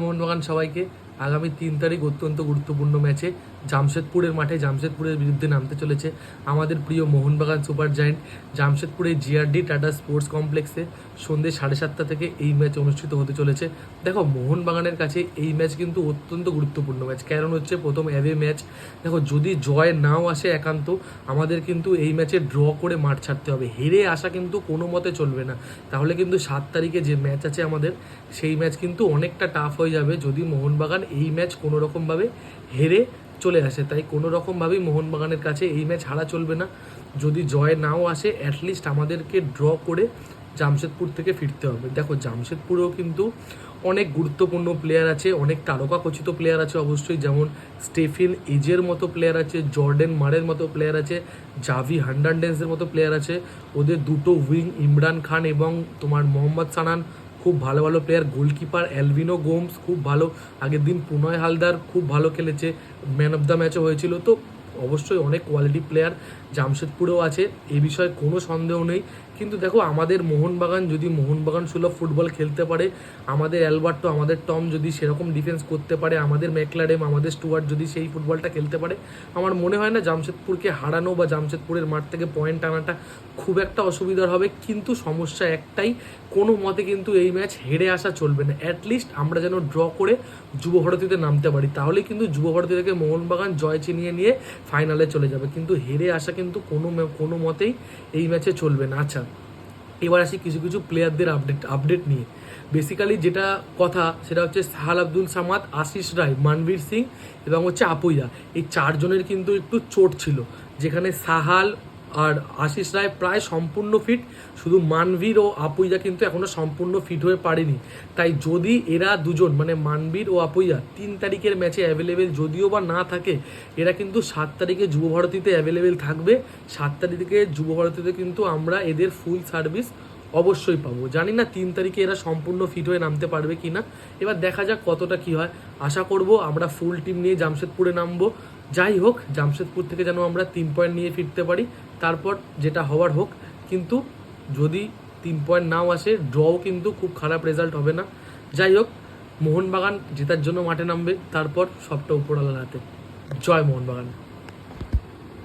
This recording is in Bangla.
মোহনবাগান সবাইকে আগামী 3 তারিখ অত্যন্ত গুরুত্বপূর্ণ ম্যাচে জামশেদপুরের মাঠে জামশেদপুরের বিরুদ্ধে নামতে চলেছে আমাদের প্রিয় মোহনবাগান সুপার জায়েন্ট। জামশেদপুরের জিআরডি টাটা স্পোর্টস কমপ্লেক্সে সন্ধ্যে 7:30 থেকে এই ম্যাচ অনুষ্ঠিত হতে চলেছে। দেখো, মোহনবাগানের কাছে এই ম্যাচ কিন্তু অত্যন্ত গুরুত্বপূর্ণ ম্যাচ, কারণ হচ্ছে প্রথম অ্যাওয়ে ম্যাচ। দেখো, যদি জয় নাও আসে একান্ত, আমাদের কিন্তু এই ম্যাচে ড্র করে মাঠ ছাড়তে হবে। হেরে আসা কিন্তু কোনো মতে চলবে না, তাহলে কিন্তু 7 তারিখে যে ম্যাচ আছে আমাদের, সেই ম্যাচ কিন্তু অনেকটা টাফ হয়ে যাবে যদি মোহনবাগান এই ম্যাচ কোনো রকমভাবে হেরে চলে আসে। তাই কোনো রকমভাবেই মোহনবাগানের কাছে এই ম্যাচ হারা চলবে না। যদি জয় নাও আসে, অ্যাটলিস্ট আমাদেরকে ড্র করে জামশেদপুর থেকে ফিরতে হবে। দেখো, জামশেদপুরেও কিন্তু অনেক গুরুত্বপূর্ণ প্লেয়ার আছে, অনেক তারকা খচিত প্লেয়ার আছে অবশ্যই, যেমন স্টেফিন এজের মতো প্লেয়ার আছে, জর্ডেন মারের মতো প্লেয়ার আছে, জাভি হার্নান্ডেজের মতো প্লেয়ার আছে। ওদের দুটো উইং ইমরান খান এবং তোমার মোহাম্মদ সানান খুব ভালো ভালো প্লেয়ার। গোলকিপার অ্যালভিনো গোমস খুব ভালো, আগের দিন প্রণয় হালদার খুব ভালো খেলেছে, ম্যান অফ দ্য ম্যাচও হয়েছিল। তো অবশ্যই অনেক কোয়ালিটি প্লেয়ার জামশেদপুরেও আছে, এ বিষয়ে কোনো সন্দেহ নেই। কিন্তু দেখো, আমাদের মোহনবাগান যদি মোহনবাগান সুলভ ফুটবল খেলতে পারে, আমাদের অ্যালবার্টো, আমাদের টম যদি সেরকম ডিফেন্স করতে পারে, আমাদের ম্যাকলারেম, আমাদের স্টুয়ার্ট যদি সেই ফুটবলটা খেলতে পারে, আমার মনে হয় না জামশেদপুরকে হারানো বা জামশেদপুরের মাঠ থেকে পয়েন্ট আনাটা খুব একটা অসুবিধার হবে। কিন্তু সমস্যা একটাই, কোনো মতে কিন্তু এই ম্যাচ হেরে আসা চলবে না। অ্যাটলিস্ট আমরা যেন ড্র করে যুবভারতীতে নামতে পারি, তাহলে কিন্তু যুবভারতী থেকে মোহনবাগান জয় ছিনিয়ে নিয়ে ফাইনালে চলে যাবে। কিন্তু হেরে আসা কিন্তু কোনো মতেই এই ম্যাচে চলবে না। আচ্ছা, এবার আসি কিছু কিছু প্লেয়ারদের আপডেট নিয়ে। বেসিক্যালি যেটা কথা, সেটা হচ্ছে সাহাল আব্দুল সামাদ, আশিস রায়, মানবীর সিং এবং হচ্ছে আপুইয়া, এই চারজনের কিন্তু একটু চোট ছিল, যেখানে সাহাল আর আশিস রায় প্রায় সম্পূর্ণ ফিট, শুধু মানবীর ও আপুইয়া কিন্তু এখনও সম্পূর্ণ ফিট হয়ে পারেনি। তাই যদি এরা দুজন মানে মানবীর ও আপুইয়া 3 তারিখের ম্যাচে অ্যাভেলেবেল যদিও বা না থাকে, এরা কিন্তু 7 তারিখে যুবভারতীতে অ্যাভেলেবেল থাকবে। 7 তারিখে যুবভারতীতে কিন্তু আমরা এদের ফুল সার্ভিস অবশ্যই পাবো। জানি না 3 তারিখে এরা সম্পূর্ণ ফিট হয়ে নামতে পারবে কি না, এবার দেখা যাক কতটা কি হয়। আশা করব আমরা ফুল টিম নিয়ে জামশেদপুরে নামবো। যাই হোক, জামশেদপুর থেকে যেন আমরা 3 পয়েন্ট নিয়ে ফিরতে পারি, তারপর যেটা হওয়ার হোক। কিন্তু যদি 3 পয়েন্ট নাও আসে, ড্রও কিন্তু খুব খারাপ রেজাল্ট হবে না। যাই হোক, মোহনবাগান জেতার জন্য মাঠে নামবে, তারপর সবটা উপরওয়ালার হাতে। জয় মোহনবাগান।